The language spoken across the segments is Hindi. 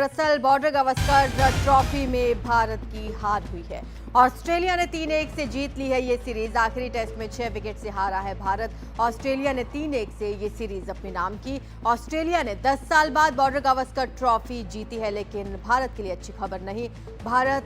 दरअसल बॉर्डर गावस्कर ट्रॉफी में भारत की हार हुई है। ऑस्ट्रेलिया ने 3-1 से जीत ली है ये सीरीज। आखिरी टेस्ट में 6 विकेट से हारा है भारत। ऑस्ट्रेलिया ने 3-1 से ये सीरीज अपने नाम की। ऑस्ट्रेलिया ने 10 साल बाद बॉर्डर गावस्कर ट्रॉफी जीती है, लेकिन भारत के लिए अच्छी खबर नहीं। भारत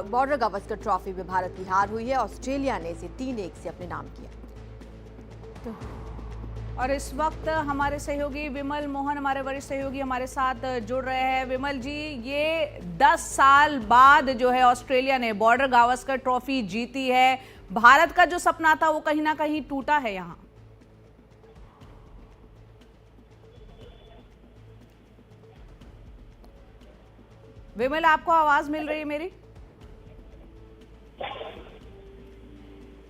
बॉर्डर गावस्कर ट्रॉफी में भारत की हार हुई है। ऑस्ट्रेलिया ने इसे 3-1 से अपने नाम किया। और इस वक्त हमारे सहयोगी विमल मोहन, हमारे वरिष्ठ सहयोगी हमारे साथ जुड़ रहे हैं। विमल जी, ये 10 साल बाद जो है ऑस्ट्रेलिया ने बॉर्डर गावस्कर ट्रॉफी जीती है। भारत का जो सपना था वो कहीं ना कहीं टूटा है यहाँ। विमल, आपको आवाज मिल रही है मेरी?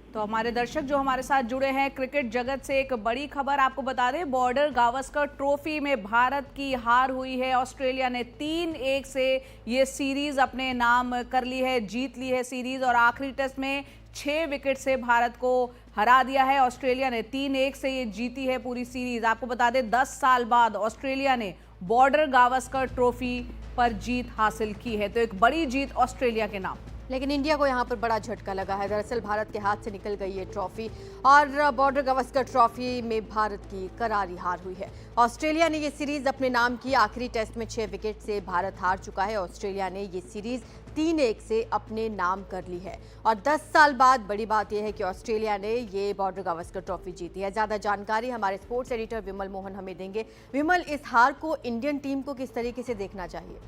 तो हमारे दर्शक जो हमारे साथ जुड़े हैं, क्रिकेट जगत से एक बड़ी खबर आपको बता दें। बॉर्डर गावस्कर ट्रॉफी में भारत की हार हुई है। ऑस्ट्रेलिया ने 3-1 से ये सीरीज अपने नाम कर ली है, जीत ली है सीरीज। और आखिरी टेस्ट में 6 विकेट से भारत को हरा दिया है। ऑस्ट्रेलिया ने 3-1 से ये जीती है पूरी सीरीज। आपको बता दें 10 साल बाद ऑस्ट्रेलिया ने बॉर्डर गावस्कर ट्रॉफी पर जीत हासिल की है, तो एक बड़ी जीत ऑस्ट्रेलिया के नाम। लेकिन इंडिया को यहां पर बड़ा झटका लगा है। दरअसल भारत के हाथ से निकल गई ये ट्रॉफी और बॉर्डर गावस्कर ट्रॉफी में भारत की करारी हार हुई है। ऑस्ट्रेलिया ने ये सीरीज अपने नाम की। आखिरी टेस्ट में 6 विकेट से भारत हार चुका है। ऑस्ट्रेलिया ने ये सीरीज 3-1 से अपने नाम कर ली है। और 10 साल बाद बड़ी बात यह है कि ऑस्ट्रेलिया ने ये बॉर्डर गावस्कर ट्रॉफी जीती है। ज्यादा जानकारी हमारे स्पोर्ट्स एडिटर विमल मोहन हमें देंगे। विमल, इस हार को इंडियन टीम को किस तरीके से देखना चाहिए?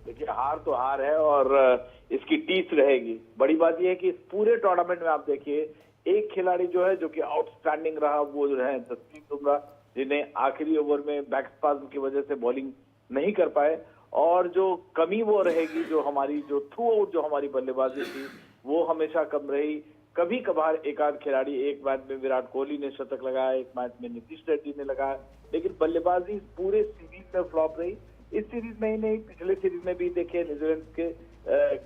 देखिए, हार तो हार है और इसकी टीस रहेगी। बड़ी बात यह है कि इस पूरे टूर्नामेंट में आप देखिए, एक खिलाड़ी जो है जो कि आउटस्टैंडिंग रहा, वो जो है जसप्रीत बुमराह, जिन्हें आखिरी ओवर में बैक स्पाज्म की वजह से बॉलिंग नहीं कर पाए। और जो कमी वो रहेगी, जो हमारी जो थ्रू आउट जो हमारी बल्लेबाजी थी वो हमेशा कम रही। कभी कभार एक आध खिलाड़ी, एक मैच में विराट कोहली ने शतक लगाया, एक मैच में नीतीश रेड्डी ने लगाया, लेकिन बल्लेबाजी पूरे सीरीज में फ्लॉप रही। इस सीरीज में ही नहीं, पिछले सीरीज में भी देखिए, न्यूजीलैंड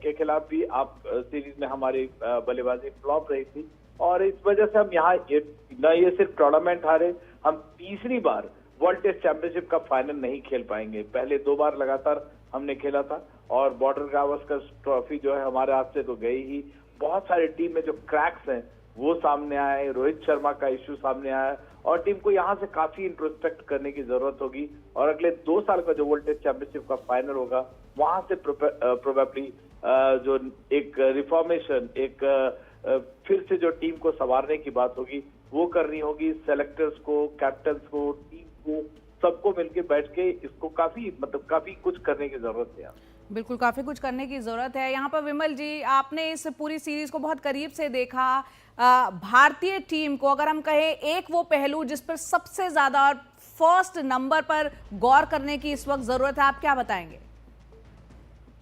के खिलाफ भी आप सीरीज में हमारी बल्लेबाजी फ्लॉप रही थी। और इस वजह से हम यहाँ न ये सिर्फ टूर्नामेंट हारे, हम तीसरी बार वर्ल्ड टेस्ट चैंपियनशिप का फाइनल नहीं खेल पाएंगे। पहले 2 बार लगातार हमने खेला था और बॉर्डर गावस्कर ट्रॉफी जो है हमारे हाथ से तो गई ही। बहुत सारी टीम में जो क्रैक्स हैं वो सामने आए, रोहित शर्मा का इश्यू सामने आया और टीम को यहाँ से काफी इंट्रोस्पेक्ट करने की जरूरत होगी। और अगले 2 साल का जो वर्ल्ड टेस्ट चैंपियनशिप का फाइनल होगा, वहां से प्रोबेबली जो एक रिफॉर्मेशन, एक फिर से जो टीम को संवारने की बात होगी वो करनी होगी। सेलेक्टर्स को, कैप्टन्स को, टीम को, सबको मिलकर बैठ के इसको काफी कुछ करने की जरूरत है। बिल्कुल, काफी कुछ करने की जरूरत है। यहाँ पर विमल जी, आपने इस पूरी सीरीज को बहुत करीब से देखा। भारतीय टीम को अगर हम कहें, एक वो पहलू जिस पर सबसे ज्यादा और फर्स्ट नंबर पर गौर करने की इस वक्त जरूरत है, आप क्या बताएंगे?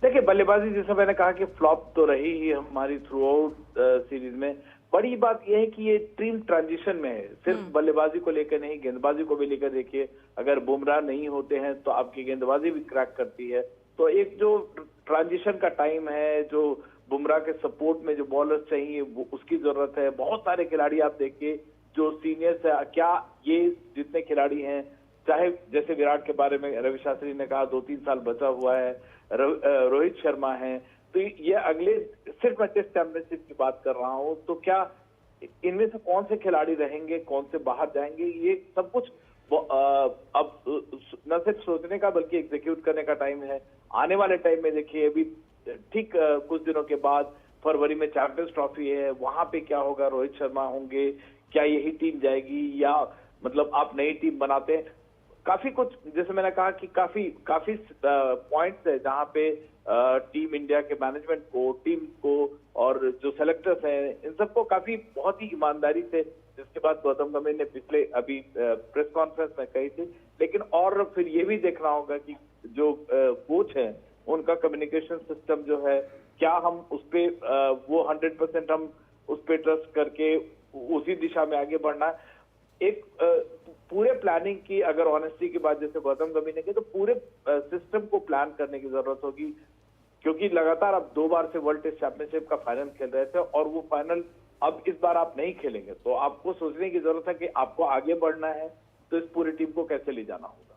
देखिए, बल्लेबाजी जैसा मैंने कहा कि फ्लॉप तो रही ही हमारी थ्रू आउट सीरीज में। बड़ी बात यह है कि ये टीम ट्रांजिशन में है, सिर्फ बल्लेबाजी को लेकर नहीं, गेंदबाजी को भी लेकर देखिए। अगर बुमराह नहीं होते हैं तो आपकी गेंदबाजी भी क्रैक करती है। तो एक जो ट्रांजिशन का टाइम है, जो बुमराह के सपोर्ट में जो बॉलर्स चाहिए वो उसकी जरूरत है। बहुत सारे खिलाड़ी आप देखिए जो सीनियर्स है, क्या ये जितने खिलाड़ी हैं, चाहे जैसे विराट के बारे में रवि शास्त्री ने कहा 2-3 साल बचा हुआ है, रोहित शर्मा है, तो ये अगले, सिर्फ मैं टेस्ट चैंपियनशिप की बात कर रहा हूं, तो क्या इनमें से कौन से खिलाड़ी रहेंगे, कौन से बाहर जाएंगे, ये सब कुछ अब न सिर्फ सोचने का बल्कि एग्जीक्यूट करने का टाइम है। आने वाले टाइम में देखिए, अभी ठीक कुछ दिनों के बाद फरवरी में चैंपियंस ट्रॉफी है, वहां पे क्या होगा, रोहित शर्मा होंगे, क्या यही टीम जाएगी या मतलब आप नई टीम बनाते हैं। काफी कुछ, जैसे मैंने कहा कि काफी पॉइंट्स है जहां पे टीम इंडिया के मैनेजमेंट को, टीम को और जो सेलेक्टर्स हैं, इन सबको काफी बहुत ही ईमानदारी से, जिसके बाद गौतम गंभीर ने पिछले अभी प्रेस कॉन्फ्रेंस में कही थी, लेकिन और फिर ये भी देखना होगा कि जो कोच हैं उनका कम्युनिकेशन सिस्टम जो है, क्या हम उस पे वो 100% हम उस पे ट्रस्ट करके उसी दिशा में आगे बढ़ना है। एक पूरे प्लानिंग की, अगर ऑनेस्टी की बात जैसे गौतम गंभीर ने की, तो पूरे सिस्टम को प्लान करने की जरूरत होगी, क्योंकि लगातार आप 2 बार से वर्ल्ड टेस्ट चैंपियनशिप का फाइनल खेल रहे थे और वो फाइनल अब इस बार आप नहीं खेलेंगे, तो आपको सोचने की जरूरत है कि आपको आगे बढ़ना है तो इस पूरी टीम को कैसे ले जाना होगा।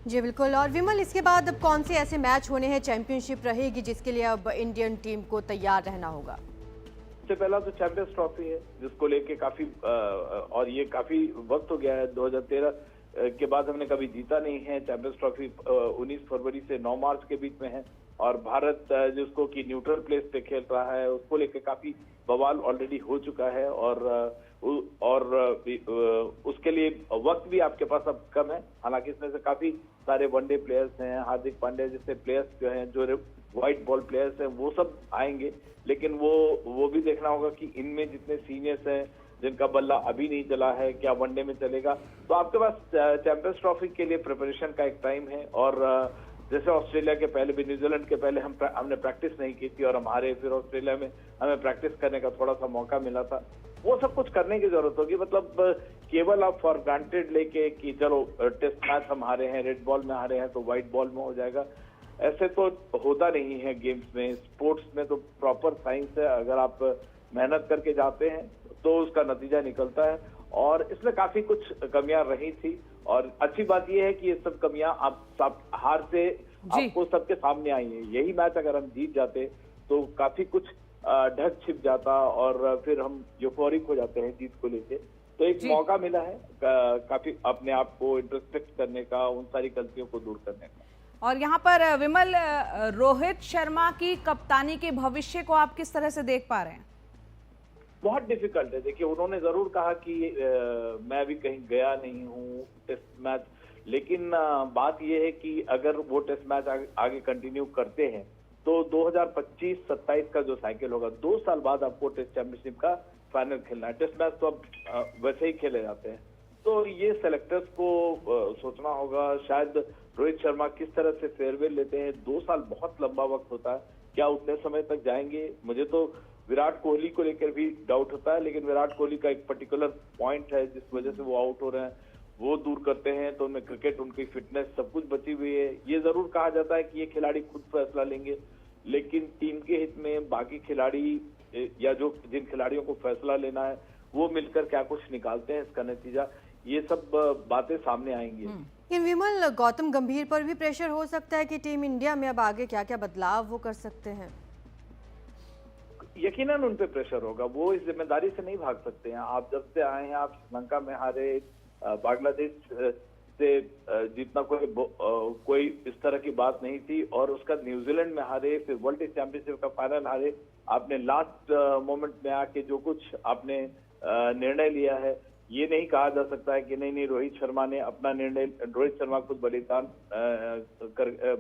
जी बिल्कुल। और विमल, इसके बाद अब कौन से ऐसे मैच होने हैं, चैंपियनशिप रहेगी जिसके लिए अब इंडियन टीम को तैयार रहना होगा? सबसे पहला तो चैंपियंस ट्रॉफी है, जिसको लेके काफी और ये काफी वक्त हो गया है। 2013 के बाद हमने कभी जीता नहीं है। चैंपियंस ट्रॉफी 19 फरवरी से 9 मार्च के बीच में है और भारत जिसको कि न्यूट्रल प्लेस पे खेल रहा है, उसको लेके काफी बवाल ऑलरेडी हो चुका है और उसके लिए वक्त भी आपके पास अब कम है। हालांकि इसमें से काफी सारे वनडे प्लेयर्स हैं, हार्दिक पांड्या जैसे प्लेयर्स जो हैं, जो व्हाइट बॉल प्लेयर्स हैं, वो सब आएंगे। लेकिन वो भी देखना होगा कि इनमें जितने सीनियर्स हैं, जिनका बल्ला अभी नहीं चला है, क्या वनडे में चलेगा। तो आपके पास चैंपियंस ट्रॉफी के लिए प्रिपरेशन का एक टाइम है। और जैसे ऑस्ट्रेलिया के पहले भी, न्यूजीलैंड के पहले हमने प्रैक्टिस नहीं की थी और फिर ऑस्ट्रेलिया में हमें प्रैक्टिस करने का थोड़ा सा मौका मिला था। वो सब कुछ करने की जरूरत होगी। मतलब केवल आप फॉर ग्रांटेड लेके कि चलो टेस्ट मैच हम हारे हैं, रेड बॉल में हारे हैं तो व्हाइट बॉल में हो जाएगा, ऐसे तो होता नहीं है गेम्स में। स्पोर्ट्स में तो प्रॉपर साइंस है। अगर आप मेहनत करके जाते हैं तो उसका नतीजा निकलता है। और इसमें काफी कुछ कमियां रही थी और अच्छी बात यह है कि ये सब कमियां आप हार से आपको सबके सामने आई है। यही मैच अगर हम जीत जाते तो काफी कुछ ढक छिप जाता और फिर हम यूफोरिक हो जाते हैं जीत को लेके। तो एक मौका मिला है काफी अपने आप को इंट्रोस्पेक्ट करने का, उन सारी गलतियों को दूर करने का। और यहाँ पर विमल, रोहित शर्मा की कप्तानी के भविष्य को आप किस तरह से देख पा रहे हैं? बहुत डिफिकल्ट है। देखिए, उन्होंने जरूर कहा कि मैं अभी कहीं गया नहीं हूँ टेस्ट मैच, लेकिन बात यह है कि अगर वो टेस्ट मैच आगे कंटिन्यू करते हैं तो 2025-27 का जो साइकिल होगा, 2 साल बाद आपको टेस्ट चैंपियनशिप का फाइनल खेलना है। टेस्ट मैच तो अब वैसे ही खेले जाते हैं। तो ये सेलेक्टर्स को सोचना होगा। शायद रोहित शर्मा किस तरह से फेयरवेल लेते हैं। 2 साल बहुत लंबा वक्त होता है, क्या उतने समय तक जाएंगे? मुझे तो विराट कोहली को लेकर भी डाउट होता है, लेकिन विराट कोहली का एक पर्टिकुलर पॉइंट है जिस वजह से वो आउट हो रहे हैं, वो दूर करते हैं तो उनमें क्रिकेट, उनकी फिटनेस सब कुछ बची हुई है। ये जरूर कहा जाता है कि ये खिलाड़ी खुद फैसला लेंगे, लेकिन टीम के हित में बाकी खिलाड़ी या जो जिन खिलाड़ियों को फैसला लेना है वो मिलकर क्या कुछ निकालते हैं, इसका नतीजा ये सब बातें सामने आएंगी। लेकिन विमल, गौतम गंभीर पर भी प्रेशर हो सकता है कि टीम इंडिया में अब आगे क्या क्या बदलाव वो कर सकते हैं? यकीनन उन पे प्रेशर होगा। वो इस जिम्मेदारी से नहीं भाग सकते हैं। आप जब से आए हैं, आप श्रीलंका में हारे, बांग्लादेश से जीतना कोई इस तरह की बात नहीं थी और उसका न्यूजीलैंड में हारे, फिर वर्ल्ड टेस्ट चैंपियनशिप का फाइनल हारे। आपने लास्ट मोमेंट में आके जो कुछ आपने निर्णय लिया है, ये नहीं कहा जा सकता है कि नहीं रोहित शर्मा ने अपना निर्णय, रोहित शर्मा खुद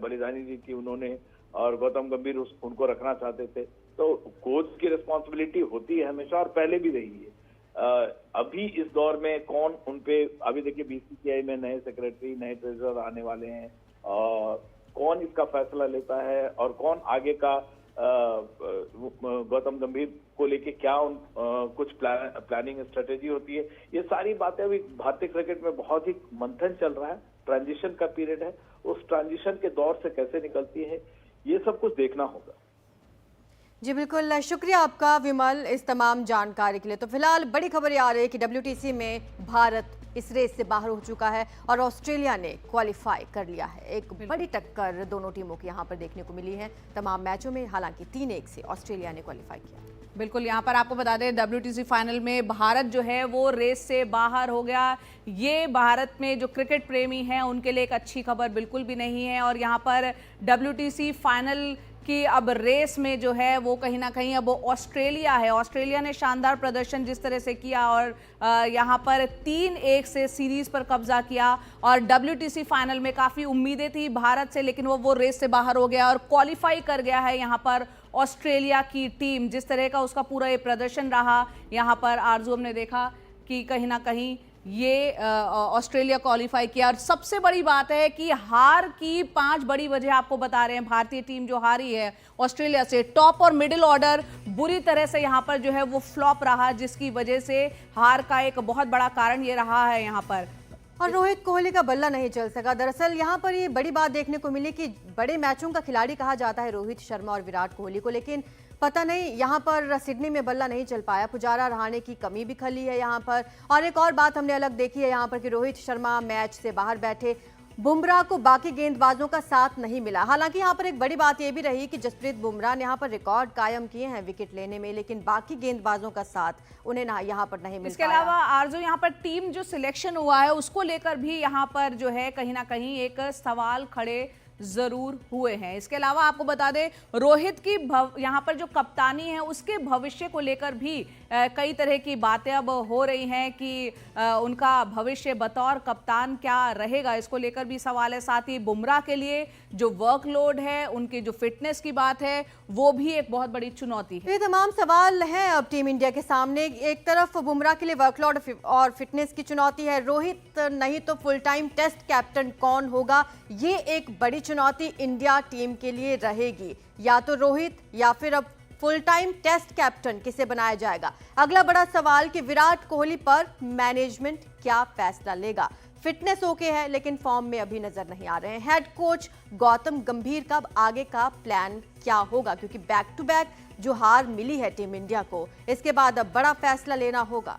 बलिदानी दी थी उन्होंने और गौतम गंभीर उनको रखना चाहते थे। तो कोच की रिस्पॉन्सिबिलिटी होती है हमेशा और पहले भी रही है। अभी इस दौर में कौन उनपे, अभी देखिए बीसीसीआई में नए सेक्रेटरी, नए ट्रेजरर आने वाले हैं, कौन इसका फैसला लेता है और कौन आगे का गौतम गंभीर को लेके क्या कुछ प्लानिंग स्ट्रेटेजी होती है, ये सारी बातें अभी भारतीय क्रिकेट में बहुत ही मंथन चल रहा है। ट्रांजिशन का पीरियड है, उस ट्रांजिशन के दौर से कैसे निकलती है ये सब कुछ देखना होगा। जी बिल्कुल, शुक्रिया आपका विमल इस तमाम जानकारी के लिए। तो फिलहाल बड़ी खबर ये आ रही है कि WTC में भारत इस रेस से बाहर हो चुका है और ऑस्ट्रेलिया ने क्वालिफाई कर लिया है। एक बड़ी टक्कर दोनों टीमों की यहाँ पर देखने को मिली है तमाम मैचों में। हालांकि 3-1 से ऑस्ट्रेलिया ने क्वालिफाई किया। बिल्कुल, यहाँ पर आपको बता दें WTC फाइनल में भारत जो है वो रेस से बाहर हो गया। ये भारत में जो क्रिकेट प्रेमी हैं उनके लिए एक अच्छी खबर बिल्कुल भी नहीं है। और यहाँ पर WTC फाइनल कि अब रेस में जो है वो कहीं ना कहीं अब ऑस्ट्रेलिया है। ऑस्ट्रेलिया ने शानदार प्रदर्शन जिस तरह से किया और यहाँ पर 3-1 से सीरीज पर कब्जा किया और WTC फाइनल में काफ़ी उम्मीदें थी भारत से, लेकिन वो रेस से बाहर हो गया और क्वालिफाई कर गया है यहाँ पर ऑस्ट्रेलिया की टीम। जिस तरह का उसका पूरा ये प्रदर्शन रहा यहाँ पर आरजू, हमने देखा कि कहीं ना कहीं ये ऑस्ट्रेलिया क्वालिफाई किया। और सबसे बड़ी बात है कि हार की 5 बड़ी वजह आपको बता रहे हैं। भारतीय टीम जो हारी है ऑस्ट्रेलिया से, टॉप और मिडिल ऑर्डर बुरी तरह से यहाँ पर जो है वो फ्लॉप रहा, जिसकी वजह से हार का एक बहुत बड़ा कारण ये रहा है यहाँ पर। और रोहित कोहली का बल्ला नहीं चल सका। दरअसल यहाँ पर ये बड़ी बात देखने को मिली कि बड़े मैचों का खिलाड़ी कहा जाता है रोहित शर्मा और विराट कोहली को, लेकिन पता नहीं यहाँ पर सिडनी में बल्ला नहीं चल पाया। पुजारा रहाणे की कमी भी खली है यहाँ पर। और एक और बात हमने अलग देखी है यहाँ पर कि रोहित शर्मा मैच से बाहर बैठे बुमराह को बाकी गेंदबाजों का साथ नहीं मिला। हालांकि यहाँ पर एक बड़ी बात यह भी रही कि जसप्रीत बुमराह ने यहाँ पर रिकॉर्ड कायम किए हैं विकेट लेने में, लेकिन बाकी गेंदबाजों का साथ उन्हें यहाँ पर नहीं मिल इसके पाया। अलावा आरजू यहाँ पर टीम जो सिलेक्शन हुआ है उसको लेकर भी यहाँ पर जो है कहीं ना कहीं एक सवाल खड़े जरूर हुए हैं। इसके अलावा आपको बता दें रोहित की यहाँ पर जो कप्तानी है उसके भविष्य को लेकर भी कई तरह की बातें अब हो रही हैं कि उनका भविष्य बतौर कप्तान क्या रहेगा, इसको लेकर भी सवाल है। साथ ही बुमराह के लिए जो वर्कलोड है, उनकी जो फिटनेस की बात है, वो भी एक बहुत बड़ी चुनौती है। ये तमाम सवाल हैं अब टीम इंडिया के सामने। एक तरफ बुमराह के लिए वर्कलोड और फिटनेस की चुनौती है, रोहित नहीं तो फुल टाइम टेस्ट कैप्टन कौन होगा, ये एक बड़ी चुनौती इंडिया टीम के लिए रहेगी। या तो रोहित या फिर अब फुल टाइम टेस्ट कैप्टन किसे बनाया जाएगा। अगला बड़ा सवाल कि विराट कोहली पर मैनेजमेंट क्या फैसला लेगा। फिटनेस ओके है लेकिन फॉर्म में अभी नजर नहीं आ रहे हैं। हेड कोच गौतम गंभीर का आगे का प्लान क्या होगा, क्योंकि बैक टू बैक जो हार मिली है टीम इंडिया को, इसके बाद अब बड़ा फैसला लेना होगा।